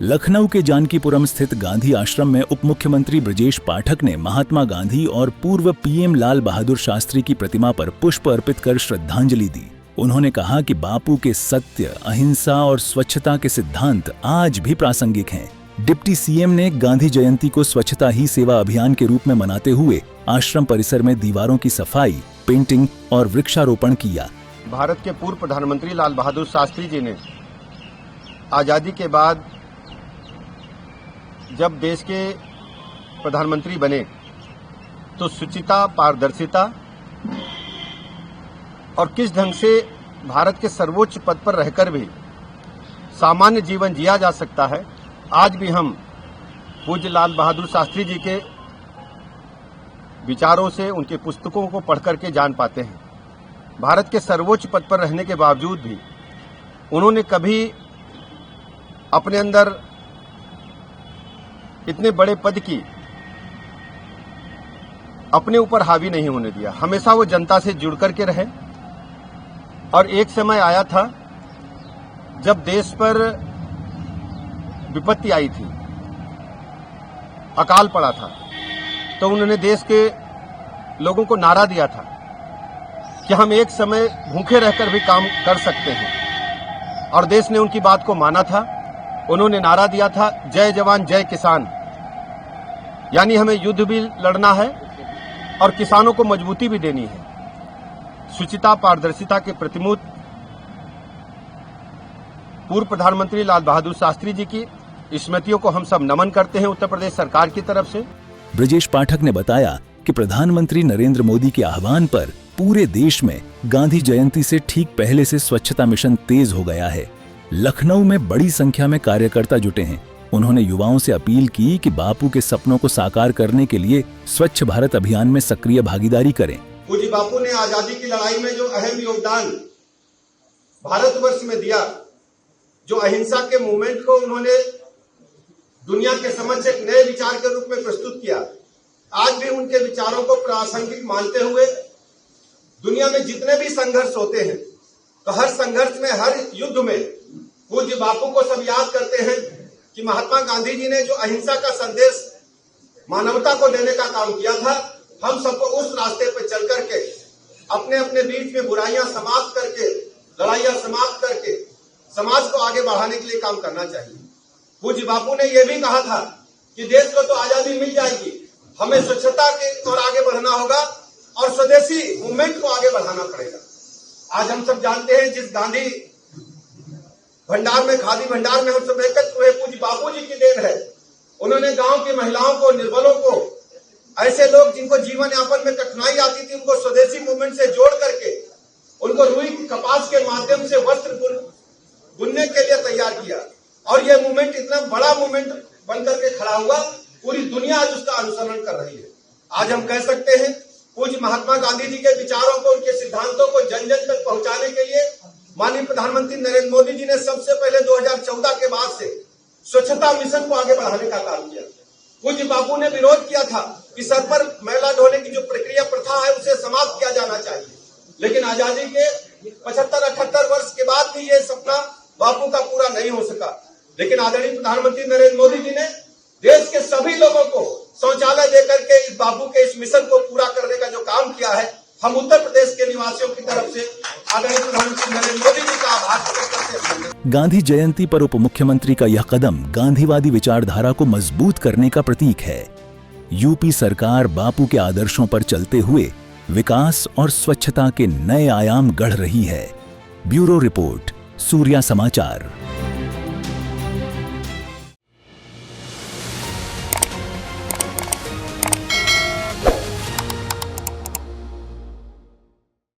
लखनऊ के जानकीपुरम स्थित गांधी आश्रम में उप मुख्यमंत्री ब्रजेश पाठक ने महात्मा गांधी और पूर्व पीएम लाल बहादुर शास्त्री की प्रतिमा पर पुष्प अर्पित कर श्रद्धांजलि दी। उन्होंने कहा कि बापू के सत्य, अहिंसा और स्वच्छता के सिद्धांत आज भी प्रासंगिक हैं। डिप्टी सीएम ने गांधी जयंती को स्वच्छता ही सेवा अभियान के रूप में मनाते हुए आश्रम परिसर में दीवारों की सफाई, पेंटिंग और वृक्षारोपण किया। भारत के पूर्व प्रधानमंत्री लाल बहादुर शास्त्री जी ने आजादी के बाद जब देश के प्रधानमंत्री बने तो शुचिता, पारदर्शिता और किस ढंग से भारत के सर्वोच्च पद पर रहकर भी सामान्य जीवन जिया जा सकता है, आज भी हम पूज्य लाल बहादुर शास्त्री जी के विचारों से, उनके पुस्तकों को पढ़ करके जान पाते हैं। भारत के सर्वोच्च पद पर रहने के बावजूद भी उन्होंने कभी अपने अंदर इतने बड़े पद की अपने ऊपर हावी नहीं होने दिया। हमेशा वो जनता से जुड़ करके रहे और एक समय आया था जब देश पर विपत्ति आई थी, अकाल पड़ा था, तो उन्होंने देश के लोगों को नारा दिया था कि हम एक समय भूखे रहकर भी काम कर सकते हैं और देश ने उनकी बात को माना था। उन्होंने नारा दिया था, जय जवान जय किसान, यानी हमें युद्ध भी लड़ना है और किसानों को मजबूती भी देनी है। शुचिता, पारदर्शिता के प्रतिमूर्त पूर्व प्रधानमंत्री लाल बहादुर शास्त्री जी की स्मृतियों को हम सब नमन करते हैं उत्तर प्रदेश सरकार की तरफ से। ब्रजेश पाठक ने बताया कि प्रधानमंत्री नरेंद्र मोदी के आह्वान पर पूरे देश में गांधी जयंती से ठीक पहले से स्वच्छता मिशन तेज हो गया है। लखनऊ में बड़ी संख्या में कार्यकर्ता जुटे हैं। उन्होंने युवाओं से अपील की कि बापू के सपनों को साकार करने के लिए स्वच्छ भारत अभियान में सक्रिय भागीदारी करें। पूज्य बापू ने आजादी की लड़ाई में जो अहम योगदान भारतवर्ष में दिया, जो अहिंसा के मूवमेंट को उन्होंने दुनिया के समक्ष एक नए विचार के रूप में प्रस्तुत किया, आज भी उनके विचारों को प्रासंगिक मानते हुए दुनिया में जितने भी संघर्ष होते हैं, तो हर संघर्ष में, हर युद्ध में पूज्य बापू को सब याद करते हैं कि महात्मा गांधी जी ने जो अहिंसा का संदेश मानवता को देने का काम किया था, हम सबको उस रास्ते पर चल करके अपने अपने बीच में बुराइयां समाप्त करके, लड़ाइयां समाप्त करके समाज को आगे बढ़ाने के लिए काम करना चाहिए। पूज्य बापू ने यह भी कहा था कि देश को तो आजादी मिल जाएगी, हमें स्वच्छता की ओर आगे बढ़ना होगा और स्वदेशी मूवमेंट को आगे बढ़ाना पड़ेगा। आज हम सब जानते हैं जिस गांधी भंडार में, खादी भंडार में हम सब एकत्र हुए, पूज्य बापू जी की देन है। उन्होंने गांव की महिलाओं को, निर्बलों को, ऐसे लोग जिनको जीवन यापन में कठिनाई आती थी, उनको स्वदेशी मूवमेंट से जोड़ करके उनको रुई कपास के माध्यम से वस्त्र बुनने के लिए तैयार किया और यह मूवमेंट इतना बड़ा मूवमेंट बनकर के खड़ा हुआ, पूरी दुनिया आज उसका अनुसरण कर रही है। आज हम कह सकते हैं पूज्य महात्मा गांधी जी के विचारों को, उनके सिद्धांतों को जन जन तक पहुंचाने के लिए माननीय प्रधानमंत्री नरेंद्र मोदी जी ने सबसे पहले 2014 के बाद से स्वच्छता मिशन को आगे बढ़ाने का काम किया। पूज्य बापू ने विरोध किया था कि सर पर मैला ढोने की जो प्रक्रिया, प्रथा है, उसे समाप्त किया जाना चाहिए, लेकिन आजादी के 75-78 वर्ष के बाद भी ये सपना बापू का पूरा नहीं हो सका। लेकिन आदरणीय प्रधानमंत्री नरेंद्र मोदी जी ने देश के सभी लोगों को शौचालय देकर के इस बापू के इस मिशन को पूरा करने का जो काम किया है, हम उत्तर प्रदेश के निवासियों की तरफ से आदरणीय प्रधानमंत्री नरेंद्र मोदी जी का आभार प्रकट करते हैं। गांधी जयंती पर उप मुख्यमंत्री का यह कदम गांधीवादी विचारधारा को मजबूत करने का प्रतीक है। यूपी सरकार बापू के आदर्शों पर चलते हुए विकास और स्वच्छता के नए आयाम गढ़ रही है। ब्यूरो रिपोर्ट, सूर्या समाचार।